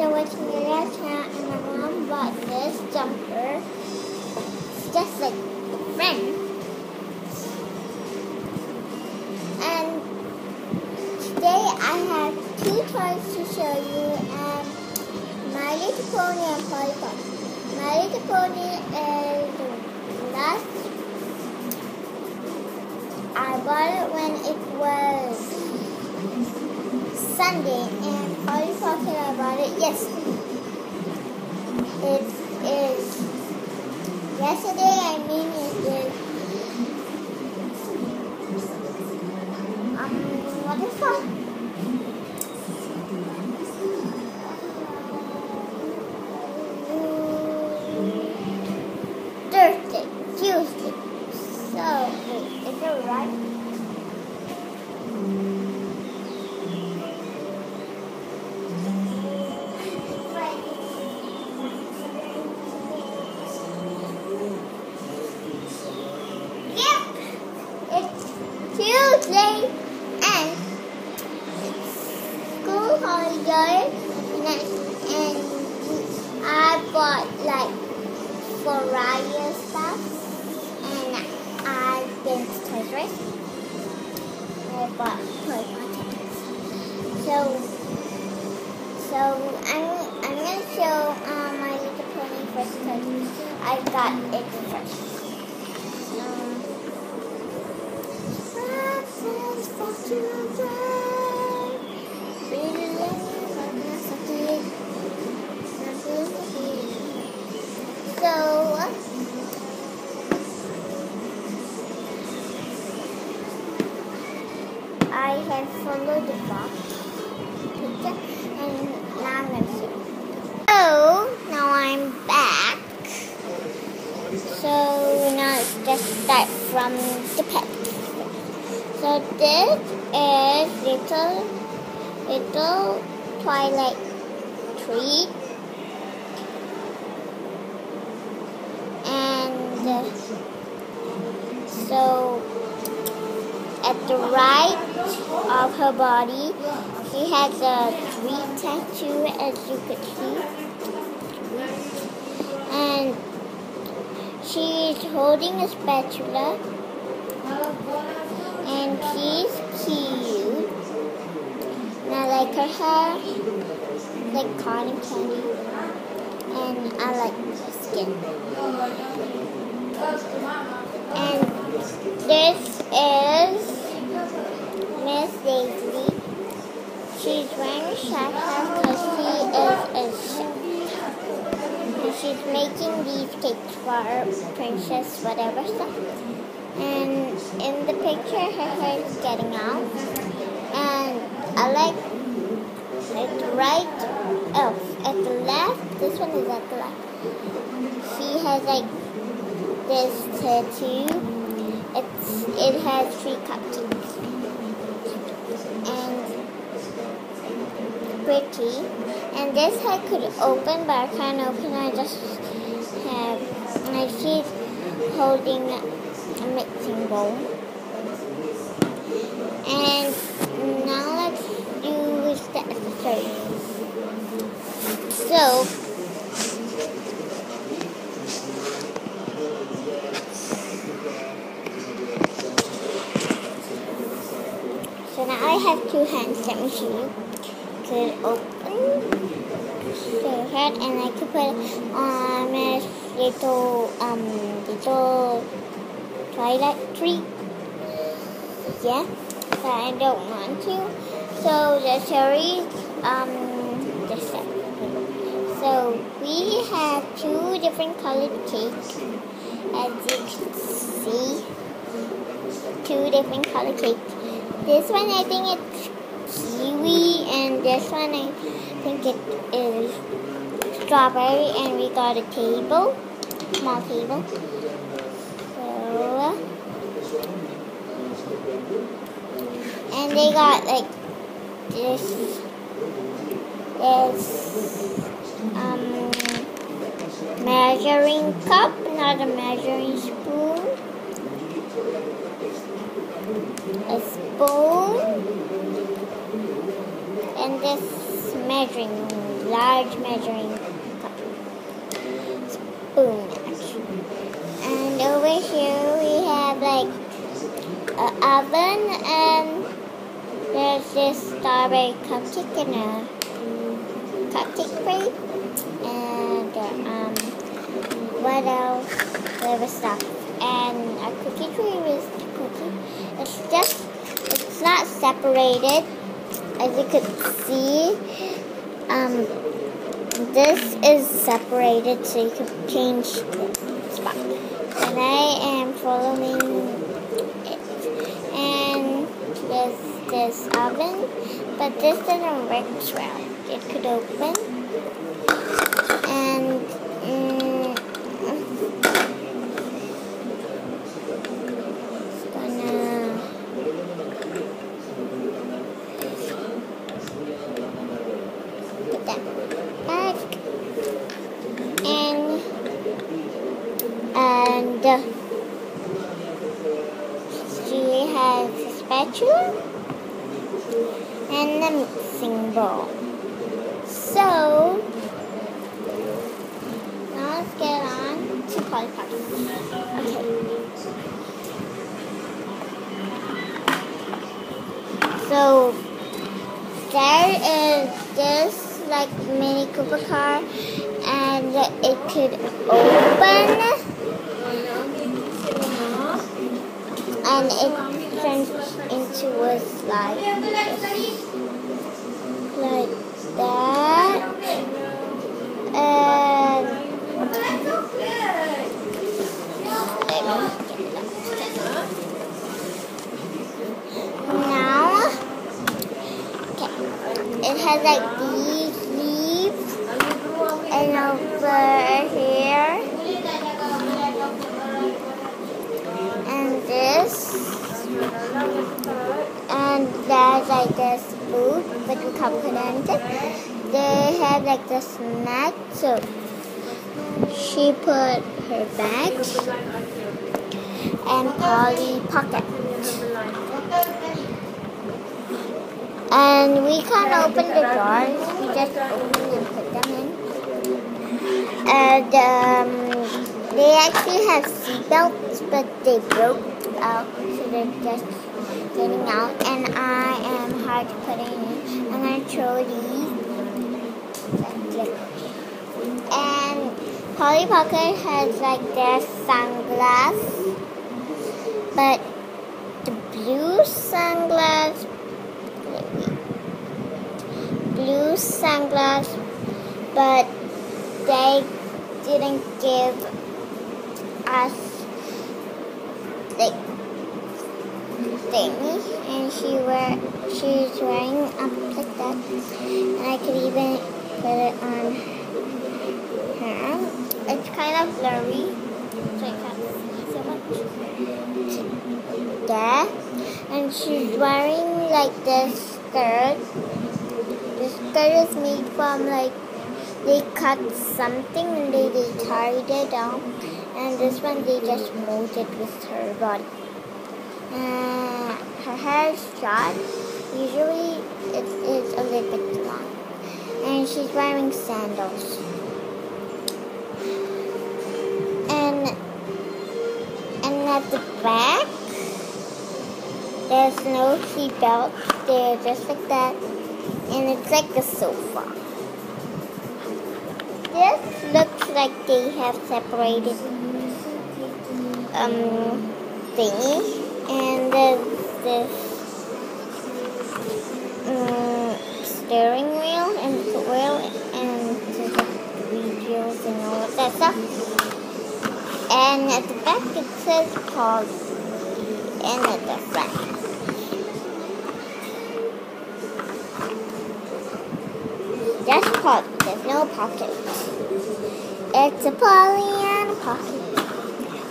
are watching the last channel, and my mom bought this jumper. It's just like a friend. And today I have two toys to show you, My Little Pony and Polly Pocket. My Little Pony is last. I bought it when it was Sunday, and Polly Pocket I bought it yesterday. It is yesterday. What is that? Thursday, Tuesday. So, is it right? Tuesday, and school holiday, and I bought like variety of stuff, and I've been to Toys R Us. I bought toy contents. So I'm gonna show My Little Pony first because I got it first. So I have followed the box picture, and now I'm going to show. So now I'm back. So now let's just start from the pet. So this is little Twilight tree, and so at the right of her body, she has a tree tattoo, as you could see, and she's holding a spatula. And she's cute. And I like her hair, like cotton candy. And I like her skin. And this is Miss Daisy. She's wearing a shaka because she is a chef. And she's making these cakes for her princess, whatever stuff. And in the picture, her hair is getting out. And I like at the right, at the left, this one is at the left. She has like this tattoo. It has 3 cupcakes. And pretty. And this I could open, but I can't open. I just have, and she's holding a mixing bowl. And now let's do the accessories. So now I have 2 hands. Let me show you. Could open the head, and I could put on a little Twilight tree. Yeah, but I don't want to. So the cherries, this set. So we have 2 different colored cakes, as you can see. 2 different colored cakes. This one I think it's kiwi, and this one I think it is strawberry, and we got a table, small table. So, and they got like this measuring cup, not a measuring spoon, a spoon, and this measuring large measuring cup. Spoon, actually. And over here we have like an oven, and there's this strawberry cupcake and a cupcake crate, and what else? There was stuff, and a cookie tray with cookie. It's not separated, as you could see. This is separated, so you can change the spot. And I am following it. And there's this oven, but this doesn't work well. It could open, and it's gonna put that back, and she has a spatula and a mixing bowl. So now let's get on to Polly Pocket. Okay. So there is this like mini Koopa car, and it could open, and it turns into a slide like that, and now, okay, it has like these leaves, and over here, and this, and there's like this food, but we can't put anything. They have like the snack, so she put her bags and Polly Pocket. And we can't open the doors, we just open and put them in. And they actually have seatbelts, but they broke out, so they're just getting out. And I am hard to put in. I'm going to throw these. And Polly Pocket has like their sunglasses, but the blue sunglasses, but they didn't give us like thingy, and she's wearing up like that, and I could even put it on her. It's kind of blurry, so I can't see so much. There, and she's wearing like this skirt. The skirt is made from like, they cut something and they tied it down, and this one they just molded with her body. Her hair is short. Usually it is a little bit long, and she's wearing sandals. And at the back, there's no seat belt. They're just like that, and it's like a sofa. This looks like they have separated thingy, and there's this steering wheel and the wheel, and there's like wheels and all of that stuff. And at the back it says Polly, and at the front. Just Polly, there's no pocket. It's a Polly and a pocket.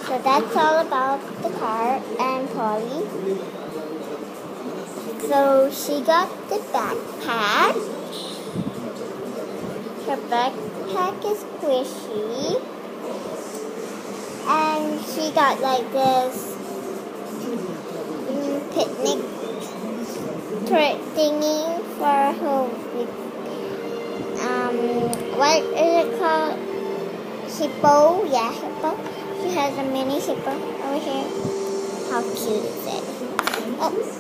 So that's all about the car and Polly. So she got the backpack. Her backpack is squishy. And she got like this picnic thingy for her what is it called? Hippo? Yeah, hippo. She has a mini hippo over here. How cute is it? Oops.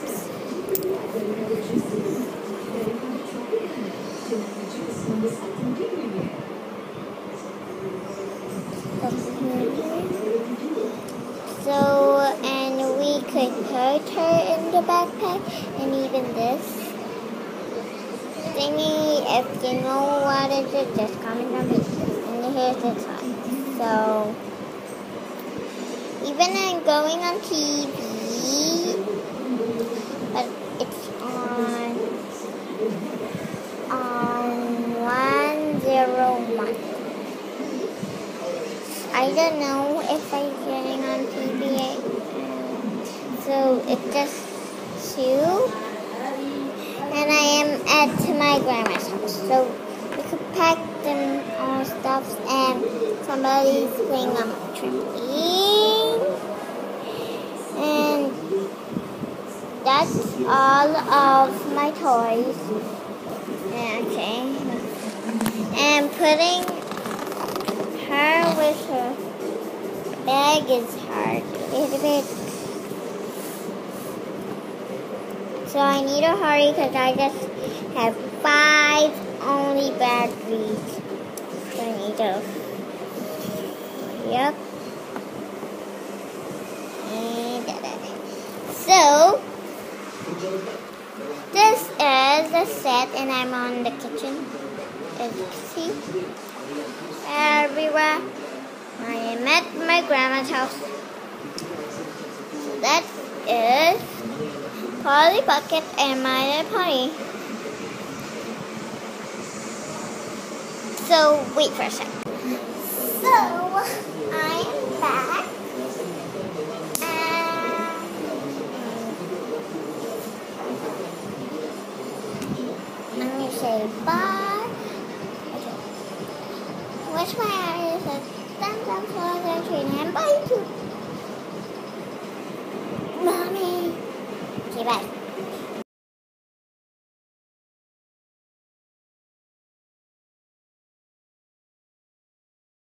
So, and we could put her in the backpack, and even this thingy, if you know what is it, just comment down below. And here's the time. So, even I'm going on TV, but it's on 101. I don't know if I'm getting on TV, so it's just 2, and I am at my grandma's house, so we could pack them all stuff, and somebody's playing on a trampoline, and that's all of my toys. Okay, and putting her with her bag is hard a little bit. So I need to hurry because I just have 5 only batteries. So I need to hurry up. So this is the set, and I'm on the kitchen. As you can see, everywhere. I am at my grandma's house. So that is Polly Bucket and My Little Pony. So wait for a sec. So I am back. I'm going to say bye. Okay. What's my eyes? Thumbs up for the train and bye to Mommy. Okay, bye.